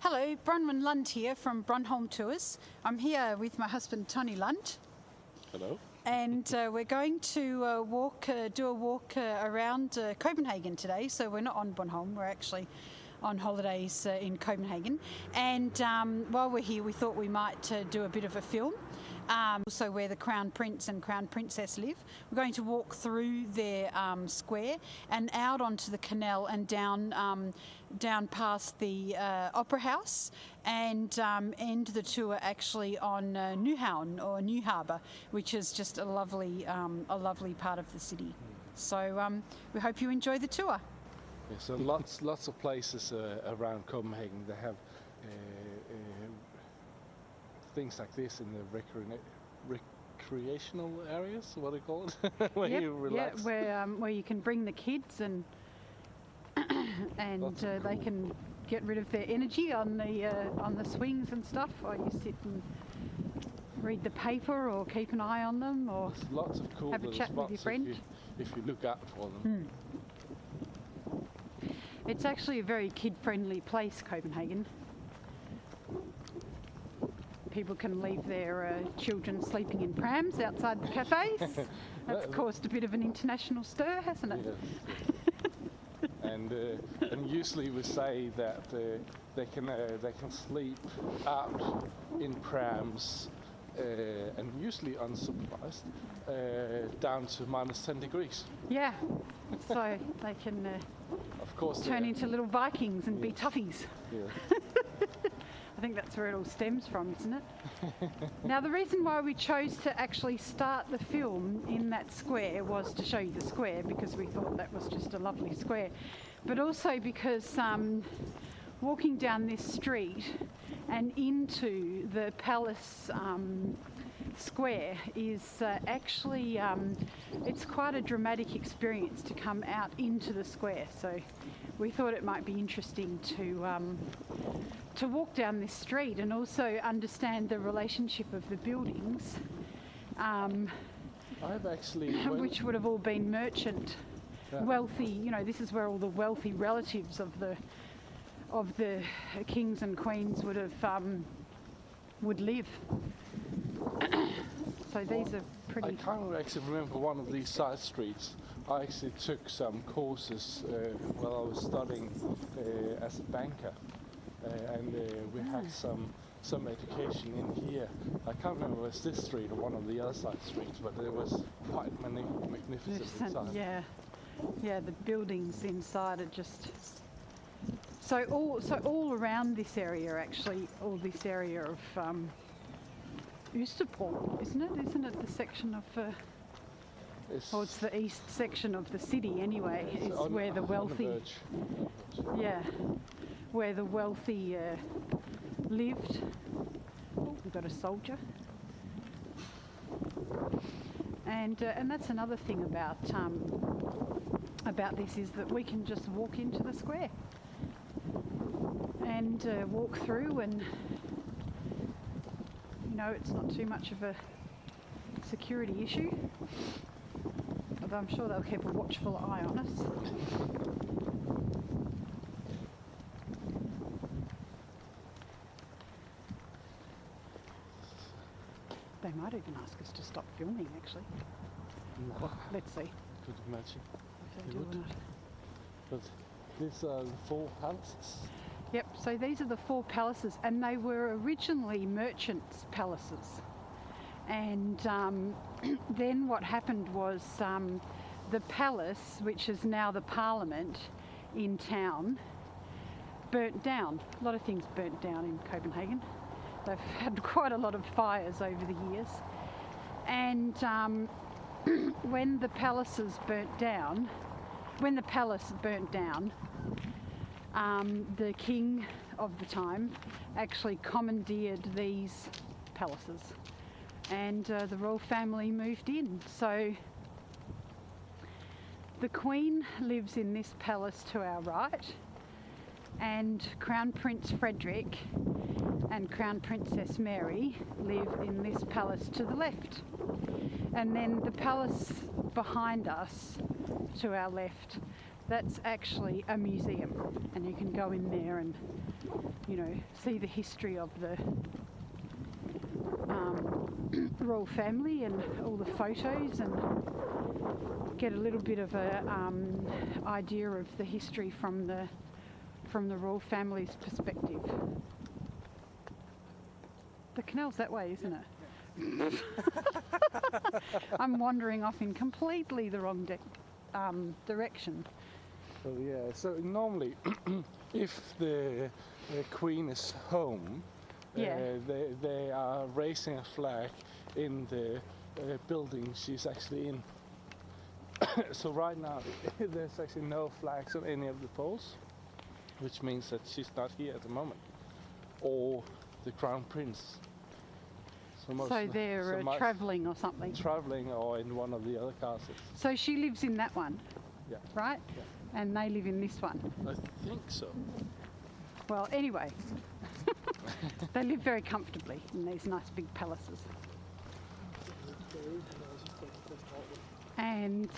Hello, Bronwynlund here from BronHolm Tours. I'm here with my husband Tony Lund. Hello. And we're going to do a walk around Copenhagen today. So we're not on Bornholm, we're actually on holidays in Copenhagen. And while we're here, we thought we might do a bit of a film. Also where the Crown Prince and Crown Princess live. We're going to walk through their square and out onto the canal and down past the Opera House and end the tour actually on Nyhavn or New Harbour, which is just a lovely part of the city. So we hope you enjoy the tour. Yeah, so lots of places around Copenhagen that have things like this in the recreational areas, what do you call it? Where you relax. Yeah, where you can bring the kids and they can get rid of their energy on the swings and stuff, while you sit and read the paper or keep an eye on them, or there's lots of cool have a chat with your friend if you look out for them. It's actually a very kid-friendly place, Copenhagen. People can leave their children sleeping in prams outside the cafes. That's caused a bit of an international stir, hasn't it? Yes. And usually we say that they can sleep out in prams and usually unsupervised down to -10 degrees. Yeah, so they can of course turn into little Vikings and be toughies. Yeah. I think that's where it all stems from, isn't it? Now, the reason why we chose to actually start the film in that square was to show you the square, because we thought that was just a lovely square. But also because walking down this street and into the palace square is actually, it's quite a dramatic experience to come out into the square. So we thought it might be interesting to walk down this street and also understand the relationship of the buildings, I've actually which would have all been merchant, wealthy. You know, this is where all the wealthy relatives of the kings and queens would live. So these are pretty. I can't actually remember one of these side streets. I actually took some courses while I was studying as a banker. And we had some education in here. I can't remember if it was this street or one of the other side streets, but it was quite magnificent inside. Yeah, the buildings inside are just so all around this area, actually, all this area of Østerport, isn't it? Isn't it the section of? It's the east section of the city anyway. Is where the wealthy. Yeah. Where the wealthy lived. Oh, we've got a soldier. And that's another thing about this, is that we can just walk into the square and walk through, and you know, it's not too much of a security issue. Although I'm sure they'll keep a watchful eye on us. They might even ask us to stop filming, actually. No. Let's see. Could imagine. If they do or not. But these are the 4 palaces. Yep, so these are the 4 palaces, and they were originally merchants' palaces. And then what happened was the palace, which is now the parliament in town, burnt down. A lot of things burnt down in Copenhagen. They've had quite a lot of fires over the years. And when the palace burnt down, the king of the time actually commandeered these palaces, and the royal family moved in. So the Queen lives in this palace to our right, and Crown Prince Frederick and Crown Princess Mary live in this palace to the left. And then the palace behind us, to our left, that's actually a museum, and you can go in there and, you know, see the history of the royal family and all the photos, and get a little bit of a idea of the history from the royal family's perspective. The canal's that way, isn't it? I'm wandering off in completely the wrong direction. So yeah, so normally if the Queen is home, they are raising a flag in the building she's actually in. So right now there's actually no flags on any of the poles, which means that she's not here at the moment, or the Crown Prince. So they're travelling or something. Travelling or in one of the other castles. So she lives in that one, Yeah. right? Yeah. And they live in this one. I think so. Well, anyway, they live very comfortably in these nice big palaces. And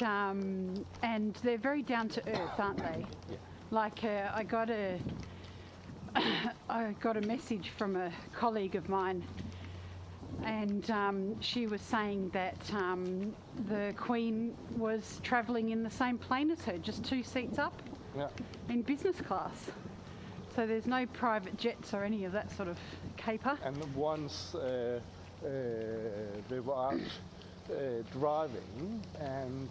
they're very down to earth, aren't they? Yeah. Like I got a message from a colleague of mine, and she was saying that the Queen was travelling in the same plane as her, just 2 seats up, in business class. So there's no private jets or any of that sort of caper. And once they were out driving, and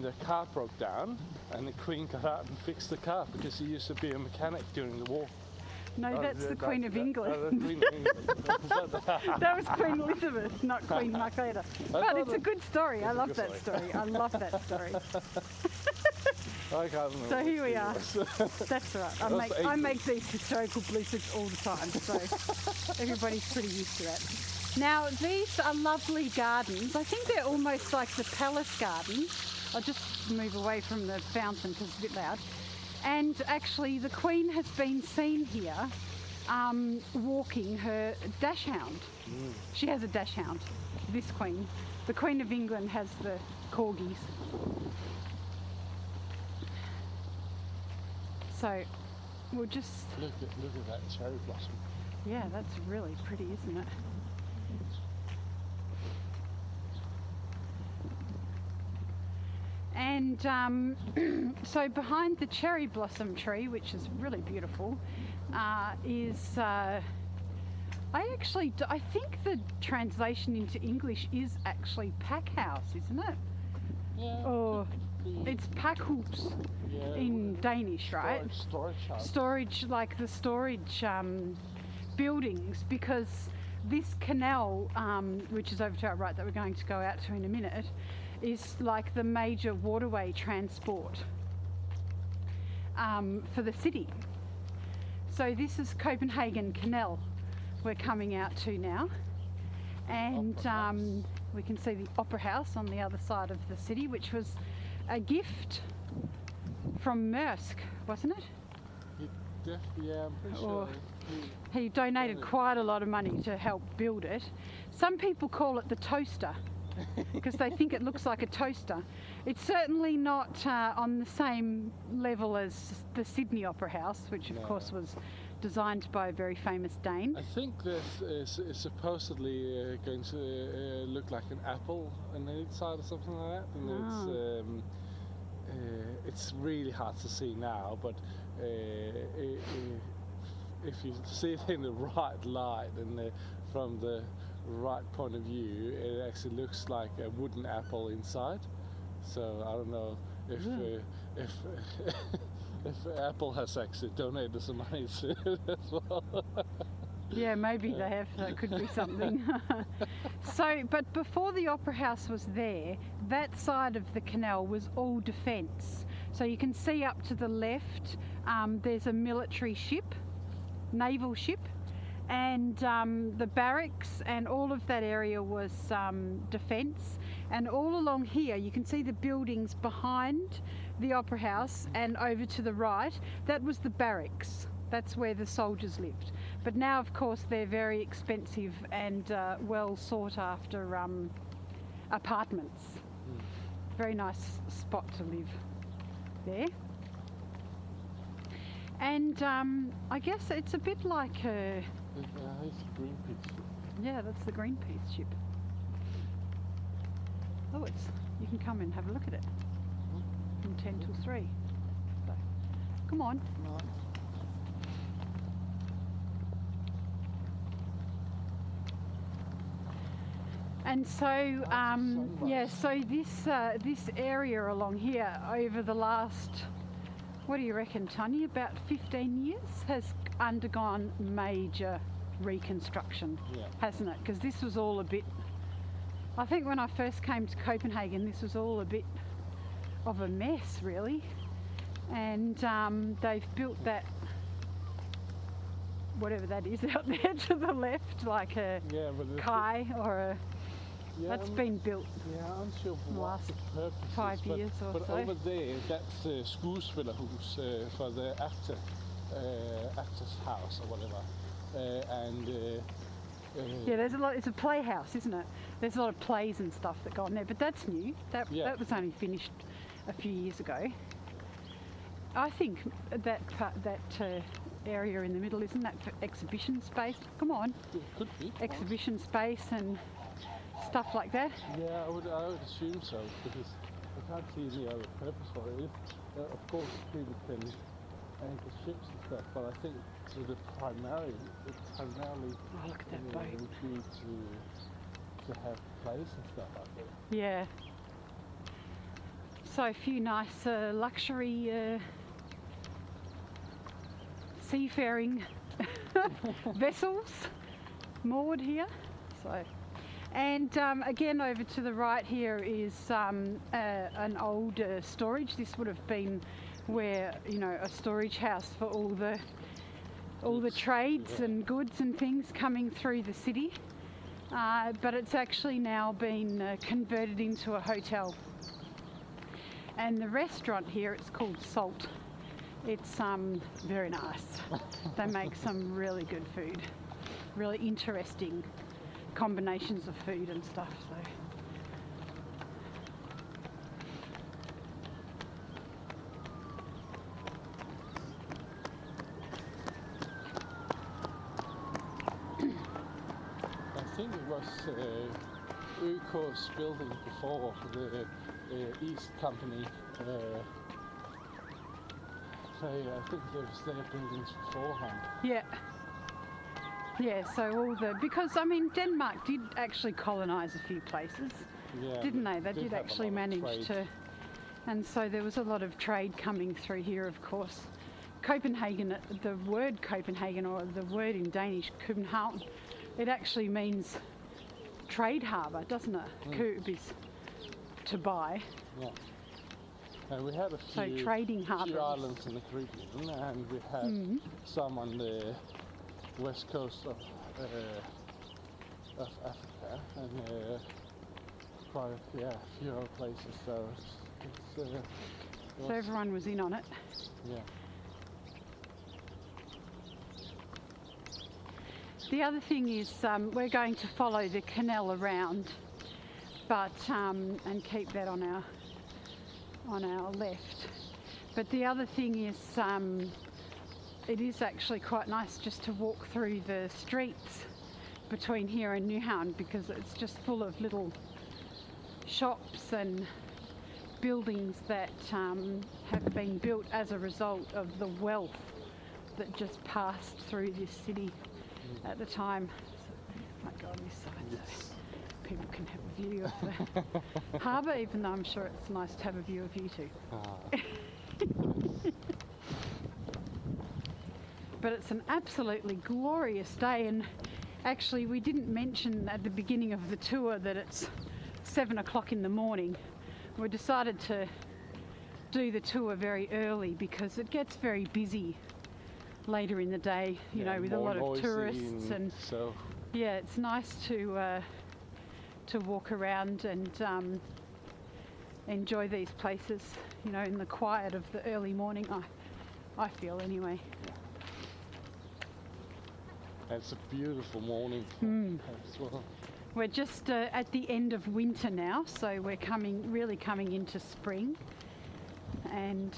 the car broke down, and the Queen got out and fixed the car because she used to be a mechanic during the war. No, that's the Queen of England. Queen of England. That was Queen Elizabeth, not Queen Margrethe. But it's a good story. I love that story. I love that story. I can't remember. So here we are. That's all right. I make these historical blizzards all the time, so everybody's pretty used to that. Now, these are lovely gardens. I think they're almost like the palace gardens. I'll just move away from the fountain because it's a bit loud. And actually, the Queen has been seen here walking her dachshund. She has a dachshund, this Queen. The Queen of England has the corgis. So we'll just... Look at that cherry blossom. Yeah, that's really pretty, isn't it? And so behind the cherry blossom tree, which is really beautiful, is I think the translation into English is actually pack house, isn't it? Yeah. Or it's pakhus in Danish, right? Storage, like the storage buildings, because this canal, which is over to our right that we're going to go out to in a minute, is like the major waterway transport for the city. So this is Copenhagen Canal we're coming out to now, and we can see the Opera House on the other side of the city, which was a gift from Maersk, wasn't it? Yeah, I'm pretty sure. He donated quite a lot of money to help build it. Some people call it the toaster because they think it looks like a toaster. It's certainly not on the same level as the Sydney Opera House, which of course was designed by a very famous Dane. I think this is supposedly going to look like an apple on the inside or something like that. And it's really hard to see now, but if you see it in the right light and from the right point of view, it actually looks like a wooden apple inside. So I don't know if Apple has actually donated some money to it as well. Yeah, maybe they have. That could be something. So, but before the Opera House was there, that side of the canal was all defence. So you can see up to the left, there's a military ship, naval ship, and the barracks and all of that area was defence. And all along here, you can see the buildings behind the Opera House, and over to the right, that was the barracks. That's where the soldiers lived. But now, of course, they're very expensive and well sought after apartments. Very nice spot to live. there. And I guess it's a bit like a... It's a Greenpeace. Yeah, that's the Greenpeace ship. Oh, you can come and have a look at it from 10 till 3. So, come on. No. And so, so this area along here over the last, what do you reckon, Tanya, about 15 years has undergone major reconstruction, hasn't it? Because this was all a bit, I think when I first came to Copenhagen, this was all a bit of a mess, really. And they've built that, whatever that is out there to the left, like a kai or a... Yeah, that's been built I'm sure in the last 5 years or but so. over there, that's skuespillerhus for the actor's house or whatever. Yeah, there's a lot. It's a playhouse, isn't it? There's a lot of plays and stuff that go on there, but that's new. That was only finished a few years ago. I think that area in the middle, isn't that for exhibition space? Come on, It could be exhibition space and stuff like that. Yeah, I would assume so, because I can't see any other purpose for it. Of course, people can anchor ships and stuff, but I think primarily Look at that boat. would be to have plays and stuff like that. Yeah. So a few nice luxury seafaring vessels moored here. So. And again, over to the right here is an old storage. This would have been where, a storage house for all the trades and goods and things coming through the city. But it's actually now been converted into a hotel. And the restaurant here, it's called Salt. It's very nice. They make some really good food, really interesting combinations of food and stuff. So I think it was UK's building before the East Company. I think there was their buildings beforehand. Yeah, so because Denmark did actually colonise a few places, didn't they? They did actually manage to, and so there was a lot of trade coming through here, of course. Copenhagen, the word Copenhagen, or the word in Danish, København, it actually means trade harbour, doesn't it? Køb is to buy. Yeah. And we had a few trading harbours. islands in the Caribbean, and we had some on the west coast of Africa, and quite a few other places. So so everyone was in on it. Yeah. The other thing is we're going to follow the canal around, but and keep that on our left. But the other thing is it is actually quite nice just to walk through the streets between here and Nyhavn, because it's just full of little shops and buildings that have been built as a result of the wealth that just passed through this city at the time. So, might go on this side so people can have a view of the harbour, even though I'm sure it's nice to have a view of you too. But it's an absolutely glorious day, and actually we didn't mention at the beginning of the tour that it's 7 o'clock in the morning. We decided to do the tour very early because it gets very busy later in the day, you know, with a lot of tourists, and so it's nice to walk around and enjoy these places, you know, in the quiet of the early morning. I feel anyway. It's a beautiful morning as well. We're just at the end of winter now, so we're really coming into spring, And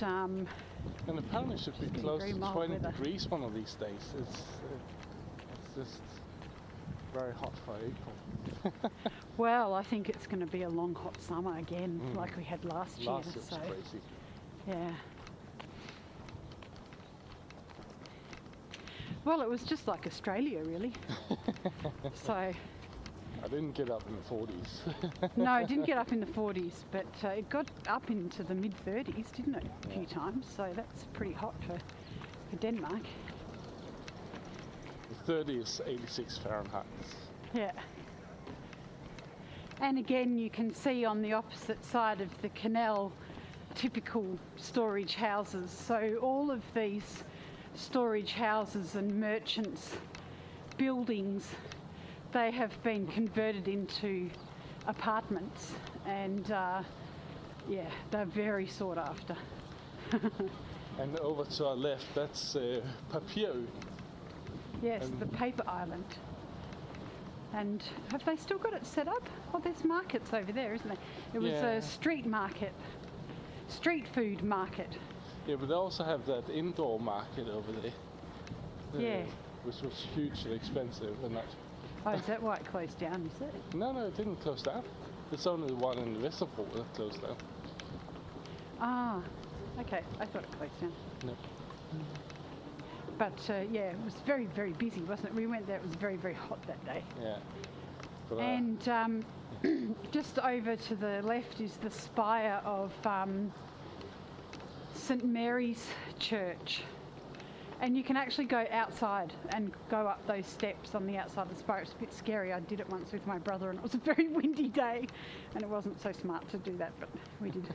apparently it should be been close very to mild 20 weather. degrees one of these days. It's just very hot for April. well, I think it's going to be a long hot summer again, like we had last year. Last year was crazy. Yeah. Well, it was just like Australia, really. So, I didn't get up in the 40s. no, it didn't get up in the 40s, but it got up into the mid-30s, didn't it, a few times? So that's pretty hot for Denmark. The 30 is 86 Fahrenheit. Yeah. And again, you can see on the opposite side of the canal typical storage houses. So all of these storage houses and merchants' buildings, they have been converted into apartments, and yeah, they're very sought after. And over to our left, that's Papirø. Yes, the paper island. And have they still got it set up? Oh, there's markets over there, isn't there? It was Yeah. a street market, street food market. Yeah, but they also have that indoor market over there. Yeah. Which was hugely expensive. And that, Oh, is that why it closed down, is it? no, it didn't close down. It's only the one in the Vesterport that closed down. Ah, okay. I thought it closed down. No. But yeah, it was very, very busy, wasn't it? We went there, it was very, very hot that day. Yeah. But, And just over to the left is the spire of St Mary's Church. And you can actually go outside and go up those steps on the outside of the spire. It's a bit scary. I did it once with my brother and it was a very windy day and it wasn't so smart to do that, but we did.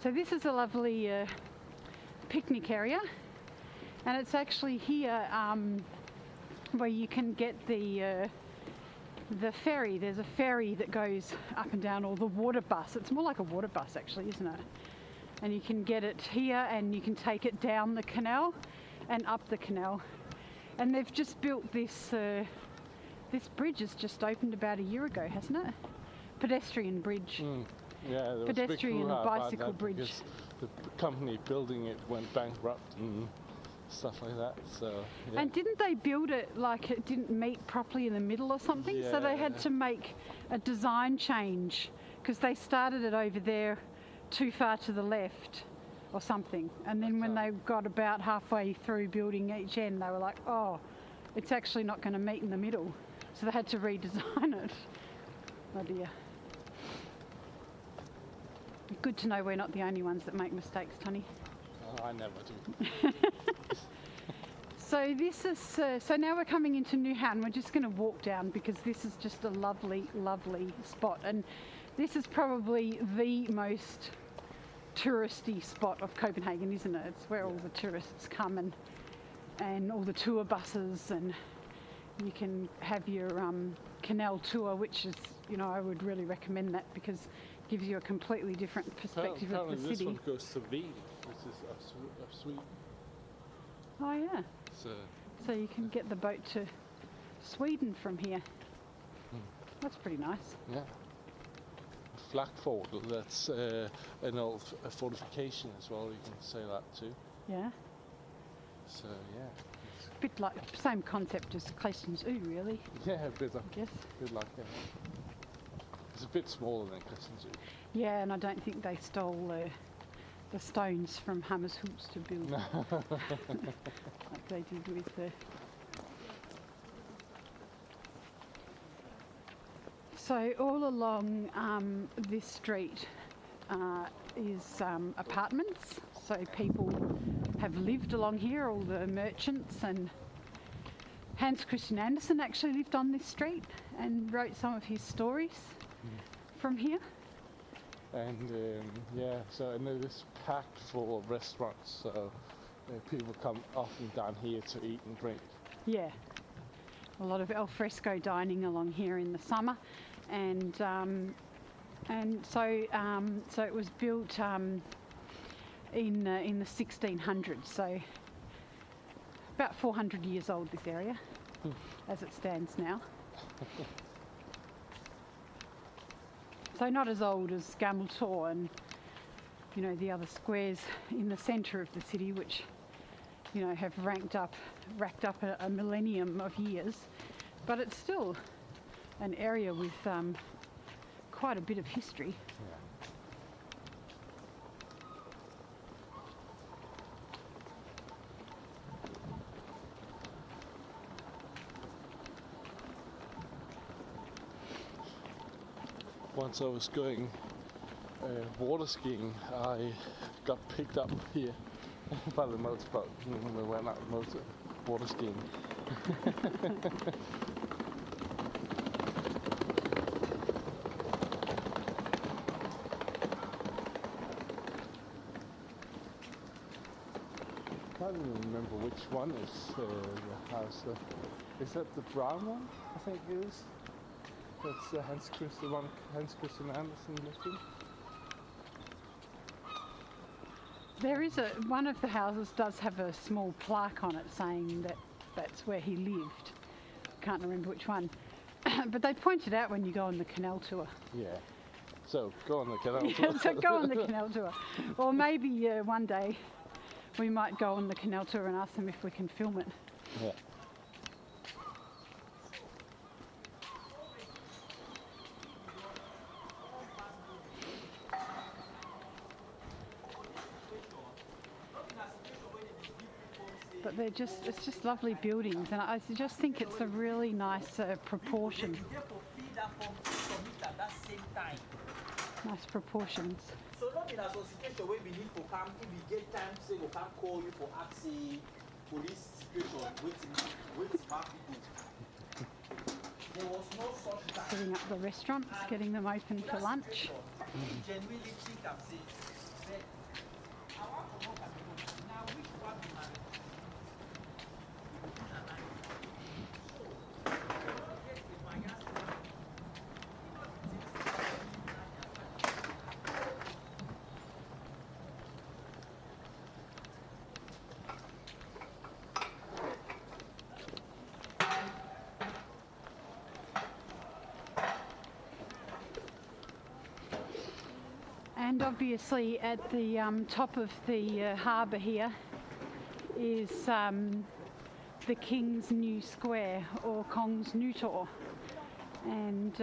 So this is a lovely picnic area, and it's actually here where you can get the ferry. There's a ferry that goes up and down, or the water bus. It's more like a water bus actually, isn't it? And you can get it here and you can take it down the canal and up the canal. And they've just built this, this bridge has just opened about a year ago, hasn't it? Pedestrian bridge. yeah, there was a big Pedestrian hoo-ha about bicycle that bridge. because the company building it went bankrupt and stuff like that. So yeah. And didn't they build it like it didn't meet properly in the middle or something? So they had Yeah. to make a design change because they started it over there too far to the left or something. And then when they got about halfway through building each end, they were like, oh, it's actually not going to meet in the middle. So they had to redesign it. Oh dear. Good to know we're not the only ones that make mistakes, Tony. I never do. So this is, so now we're coming into Nyhavn. We're just going to walk down because this is just a lovely, lovely spot. And this is probably the most touristy spot of Copenhagen, isn't it? It's where all the tourists come and all the tour buses, and you can have your canal tour, which is, you know, I would really recommend that because it gives you a completely different perspective of Apparently the this city. one goes to Wien, which is of Sweden. Oh yeah. So So you can get the boat to Sweden from here. That's pretty nice. yeah. Flakford, that's an old fortification as well, you can say that too. Yeah. So yeah. A bit like, same concept as Christians Ooh, really, Yeah, a bit like, I guess. It's a bit smaller than Christians. Yeah, and I don't think they stole the stones from Hammershus to build like they did with the... So all along this street is apartments. So people have lived along here, all the merchants, and Hans Christian Andersen actually lived on this street and wrote some of his stories from here. And yeah, so and it is packed full of restaurants, so people come up and down here to eat and drink. Yeah, a lot of al fresco dining along here in the summer, and so so it was built in the 1600s, so about 400 years old this area as it stands now. So not as old as Gameltor you know, the other squares in the centre of the city, which, you know, have racked up a millennium of years. But it's still an area with quite a bit of history. Yeah. Once I was going water skiing, I got picked up here by the motorboat when we went out water skiing. I can't even remember which one is the house. Is that the brown one? I think it is. That's Hans Christian Andersen lived in. There is one of the houses does have a small plaque on it saying that that's where he lived. Can't remember which one. But they point it out when you go on the canal tour. Yeah. So go on the canal tour. Yeah, so go on the canal tour. Or maybe one day we might go on the canal tour and ask them if we can film it. Yeah. But it's just lovely buildings, and I just think it's a really nice proportion. Nice proportions. So not in a situation where we need to come, if we get time, say we can call you for access police situation, waiting back people. There was no such time. Setting up the restaurants, getting them open for lunch. Genuinely think I'm saying, I want to know now which one we manage. And obviously at the top of the harbour here is the King's New Square, or Kongens Nytorv. And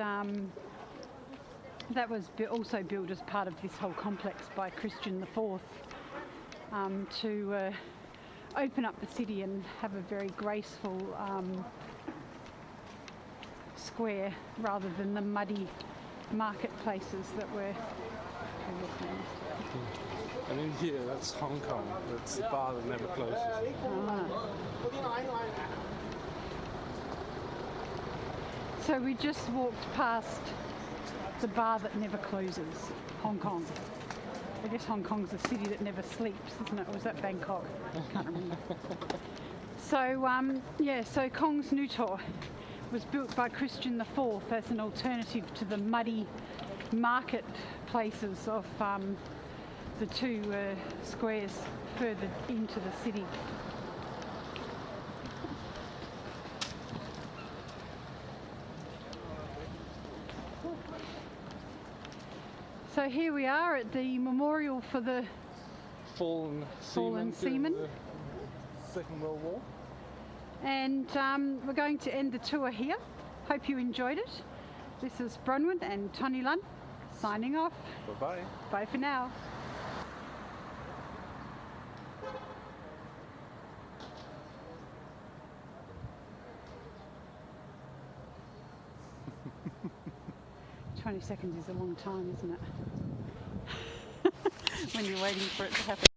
that was also built as part of this whole complex by Christian IV to open up the city and have a very graceful square rather than the muddy marketplaces that were. And in here, that's Hong Kong. That's the bar that never closes. So we just walked past the bar that never closes, Hong Kong. I guess Hong Kong's a city that never sleeps, isn't it? Or was that Bangkok? Can't remember. So so Kongens Nytorv was built by Christian IV as an alternative to the muddy market places of the two squares further into the city. So here we are at the memorial for the Fallen seamen. The Second World War. And we're going to end the tour here. Hope you enjoyed it. This is Bronwyn and Lund signing off. Bye-bye. Bye for now. "20 seconds is a long time, isn't it?" When you're waiting for it to happen.